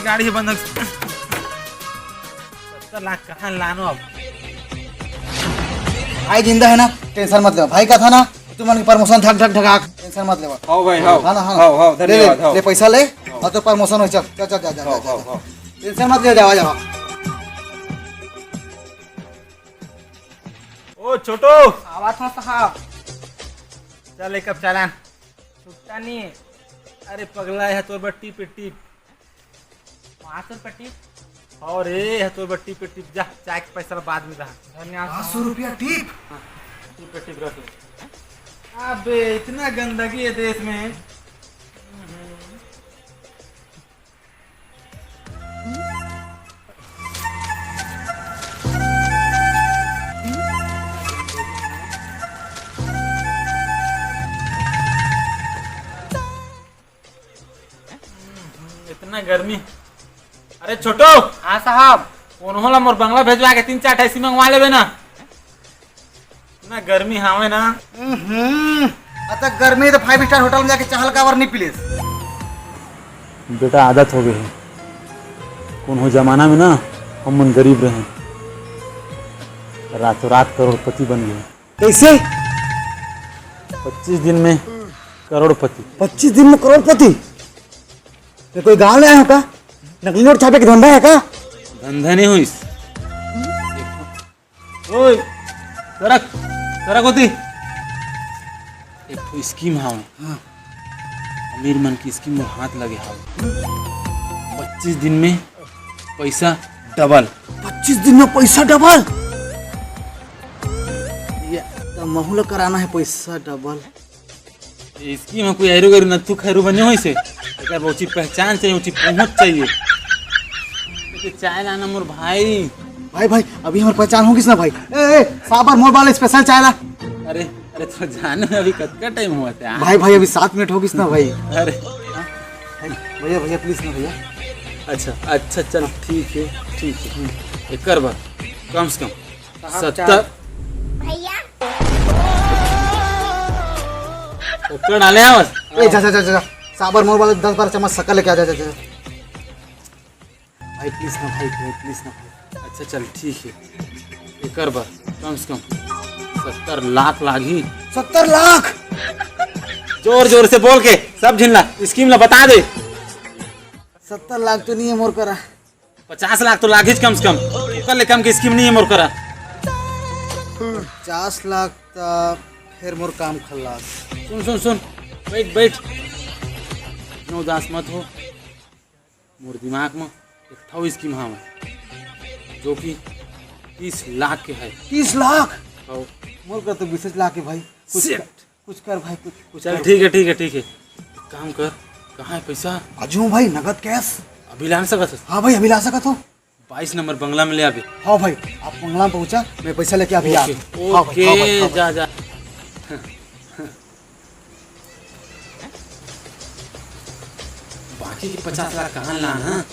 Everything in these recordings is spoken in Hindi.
गाड़ी है बंधक 70 लाख कहाँ लानो अब। भाई जिंदा है ना, टेंशन मत ले। भाई का था ना तुम प्रमोशन धक धक धका, टेंशन मत ले। हां भाई हां हां धन्यवाद। ले पैसा ले और तो प्रमोशन हो। चल चल चल जा जा, टेंशन मत ले। जाओ जाओ। ओ छोटो आवाज था साहब। चल एक कप चालान। छुट्टा नहीं है। अरे पगला है तोर बट्टी पे टिप। 500 रुपये टिप। और है तोर बट्टी पे टिप। जा चाय के पैसा बाद में रहा। धन्यवाद। 500 रुपया टिप। टिप पे टिप रख। अबे इतना गंदगी है देश में। इतना गर्मी। अरे छोटो। हाँ साहब। उन्होंने मोर बंगला भेजवा के 3-4 टैक्सी मंगवा लेबे ना। इतना गर्मी हावे ना। अतः गर्मी तो 5 स्टार होटल में जाके चाहल कावर नहीं प्लीज। बेटा आदत हो गई है। कौन हो जमाना में ना हम मन गरीब रहे, रातों रात करोड़पति बन गए। कैसे? 25 दिन में करोड़पति। 25 दिन में करोड़पति? तो कोई गाँव ले आया हो का? नकली नोट छापे के धंधा है का? धंधा नहीं हुई। ओए सरक सरक होती। एक तो स्कीम हावे। हाँ। अमीर मन की स्कीम में हाथ लगे हावे। 25 दिन में पैसा डबल। 25 दिन में पैसा डबल? ये तो महूल कराना है पैसा डबल। ये स्कीम में कोई ऐरू गैरू नत्थु खैरू बने हुई से। एक ऊँची पहचान चाहिए, ऊँची पहुँच चाहिए। चाय लाना मोर भाई। भाई भाई अभी हमारी पहचान होगी ना भाई। ए साबर मोर वाला स्पेशल चाय ला। अरे अरे तो जाने में अभी कितना टाइम हुआ था भाई भाई अभी 7 मिनट होगी ना भाई। अरे भैया भैया प्लीज ना भैया। अच्छा अच्छा चल ठीक है ठीक है। एक कर बार कम से कम 70 भैया कर डाले आवाज। ए जा जा जा जा साबर मोर वाला 10-12 चम्मच शक्कर लेके आ जा जा जा। भाई प्लीज ना भाई प्लीज ना भाई। अच्छा चल ठीक है। एक कर बार कम से कम 70 लाख लागी। 70 लाख? जोर जोर से बोल के सब झिलना स्कीम ला बता दे। 70 लाख तो नहीं है मोर करा। 50 लाख तो लागी कम से कम। कर ले कम की स्कीम नहीं है मोर करा। 50 लाख तक फिर मोर काम खल्लास। सुन सुन सुन बैठ बैठ। इतना उदास मत हो। मोर दिमाग में एक ठो स्कीम हाँ जो कि 30 लाख के है। 30 लाख? और मोर का तो 20 लाख है भाई। कुछ कर भाई कुछ चल ठीक है ठीक है ठीक है। काम कर। कहाँ है पैसा? अजू भाई नगद कैश अभी ला सकत। हाँ भाई अभी ला सकत हो। 22 नंबर बंगला में ले अभी। हाँ भाई आप बंगला में पहुंचा मैं पैसा लेके अभी आ। ओके जा जा। बाकी के 50 लाख कहाँ लाना?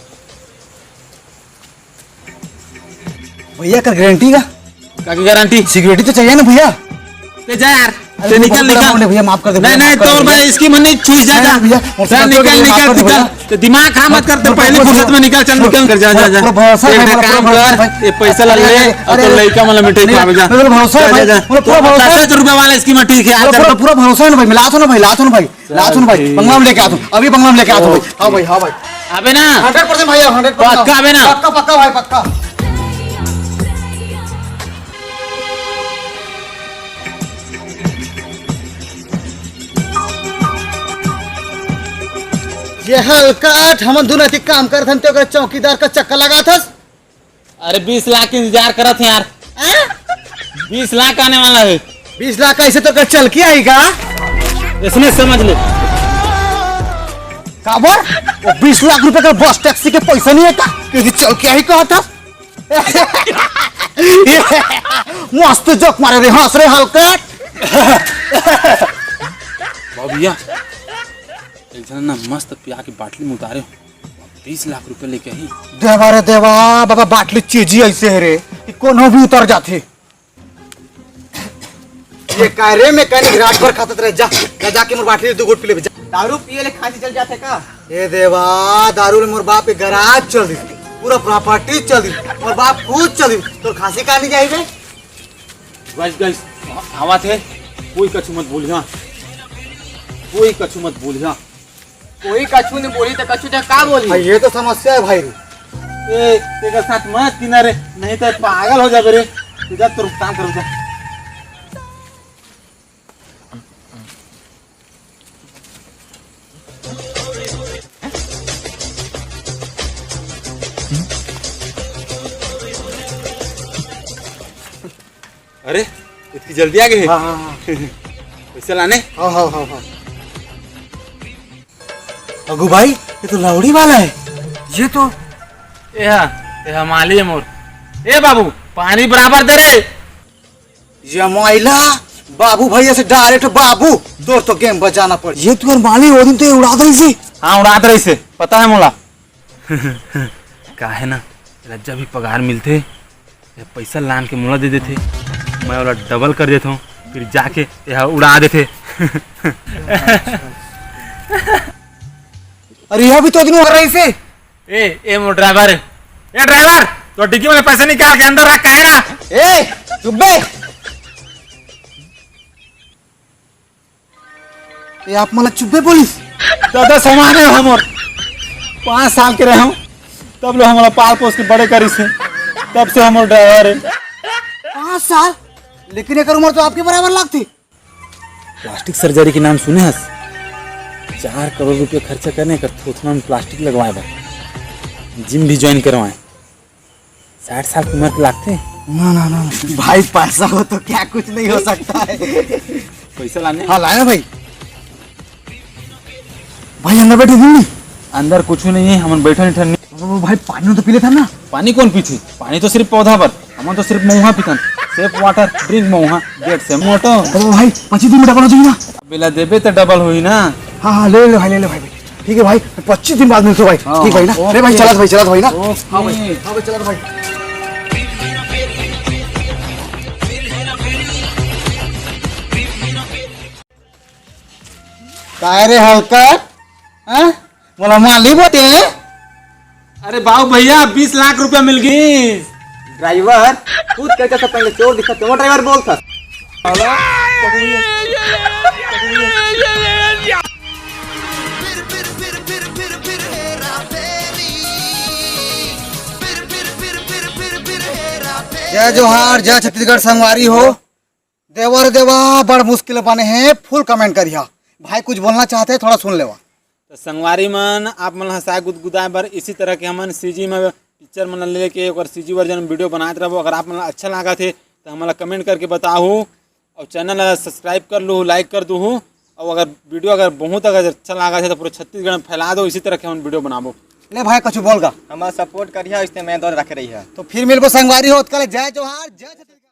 भैया का गारंटी का क्या की गारंटी? सिक्योरिटी तो चाहिए ना भैया। ते जा यार अरे निकल निकल भैया माफ कर दे। नहीं नहीं तो भाई इसकी मन नहीं छूट जाता भैया निकल निकल निकल। तो दिमाग खा मत कर। पहले फुर्सत में निकल चल निकल कर जा जा जा। काम कर ये पैसा ला ले और तो लड़का वाला मिठाई खा जा। मेरे भरोसा है भाई पूरा भरोसा है। 10 रुपए वाला स्कीम ठीक है। पूरा भरोसा है ना भाई। मैं लाता हूं ना भाई लाता हूं ना भाई लाता हूं ना भाई। बंगला में लेके आता हूं अभी बंगला में लेके आता हूं भाई। हां भाई हां भाई अबे ना 100% भैया 100% पक्का अबे ना पक्का पक्का भाई पक्का। ये हल्का हम दोनों ऐसे काम करते हैं तो चौकीदार का चक्कर लगा था। अरे 20 लाख की इंतजार कर रहे थे यार। 20 लाख आने वाला है। 20 लाख ऐसे तो चल के आएगा। इसने समझ ले काबर वो 20 लाख रुपए का बस टैक्सी के पैसा नहीं है का क्योंकि चल के आई कहा था। मस्त जोक मारे रे हंस रे हल्का। भैया एक जन ना मस्त पिया के बाटली में उतारे 20 लाख रुपए लेके आई। देवा रे देवा बाबा बाटली चीजी ऐसे है रे कि कोनो भी उतर जाते। ये कायरे मैकेनिक रात भर खाते रहे जा जा जाके मोर बाटली दो गुट पी ले जा। दारू पिए ले खांसी चल जाते का? ए देवा दारू ले मोर बाप के गराज चल दी पूरा प्रॉपर्टी चल दी मोर बाप खुद चल दी तो खांसी का नहीं जाइबे। गाइस आवा थे कोई कछु मत बोलिया, कोई कछु मत बोलिया। कोई कछु नहीं बोली तो कछु तो का बोली? भाई ये तो समस्या है भाई रे। ए तेरे साथ मत किनारे नहीं तो पागल हो जाबे रे। तू जा तो काम करो जा। अरे इतनी जल्दी आ गए? हाँ हाँ हाँ पैसे लाने? हाँ हाँ हाँ हाँ। अगू भाई ये तो लौड़ी वाला है। ये तो ए माली है मोर। ए बाबू पानी बराबर दे रे। ये माइला बाबू भैया से डायरेक्ट बाबू तोर तो गेम बजाना पड़। ये तुम्हारे माली वो दिन तो उड़ा दे सी। हाँ उड़ात रही से पता है मोला। का है ना जब भी पगार मिलते ये पैसा लान के मोला दे देते मैं वाला डबल कर देता हूँ फिर जाके यह उड़ा देते। अरे यह भी तो दिन हो रही से। ए मोर ड्राइवर ए ड्राइवर तो डिक्की में पैसे निकाल के अंदर रख कहेगा। ए चुप बे। ये आप मला चुप बे पुलिस। दादा सामान है हम और 5 साल के रहे हूँ तब लोग हमारा पाल पोस के बड़े करी से तब से हम ड्राइवर है। 5 साल लेकिन एक उम्र तो आपके बराबर लगती। प्लास्टिक सर्जरी के नाम सुने हस 4 करोड़ रुपये खर्चा करने का थोथना में प्लास्टिक लगवाए भाई जिम भी ज्वाइन करवाए 60 साल की उम्र के लागते। ना ना ना भाई पैसा हो तो क्या कुछ नहीं हो सकता है। पैसा लाने? हाँ लाए ना भाई। भाई अंदर बैठे नहीं अंदर कुछ नहीं है हम बैठे नहीं। भाई पानी तो पी लेता ना। पानी कौन पीछे पानी तो सिर्फ पौधा पर हम तो सिर्फ महुआ पीतन सेफ वाटर ड्रिंक महुआ डेट से मोटो। तो भाई 25 दिन में डबल हो जाएगी ना। बिला देबे तो डबल हुई ना। हाँ हाँ ले ले भाई ठीक है भाई 25 दिन बाद मिलते भाई। ठीक भाई ना। अरे भाई चला भाई ना। हाँ भाई चला भाई। काय रे हल्का हाँ बोला माली बोते हैं। अरे बाबू भैया 20 लाख रुपया मिल गई। ड्राइवर खुद कहता था पहले चोर दिखा तो ड्राइवर बोलता। जय जोहार जय छत्तीसगढ़ संगवारी हो। देवर देवा बड़ मुश्किल बने हैं फुल कमेंट करिया। भाई कुछ बोलना चाहते हैं थोड़ा सुन लेवा। तो संगवारी मन आप मन हंसाए गुदगुदाए बर इसी तरह के हमन सीजी में पिक्चर मन लेके और सीजी वर्जन वीडियो बनाते रहो। अगर आप मन अच्छा लगा थे तो हमारा कमेंट करके बताओ और चैनल सब्सक्राइब कर लो लाइक कर दो। और अगर वीडियो अगर बहुत अगर अच्छा लगा थे तो पूरे छत्तीसगढ़ में फैला दो। इसी तरह के हम वीडियो बनाबो। ले भाई कुछ बोल गा हमारा सपोर्ट करिए इसने मैं दौर रख रही है। तो फिर मिलबो संगवारी हो। जय जोहार जय छत्तीसगढ़।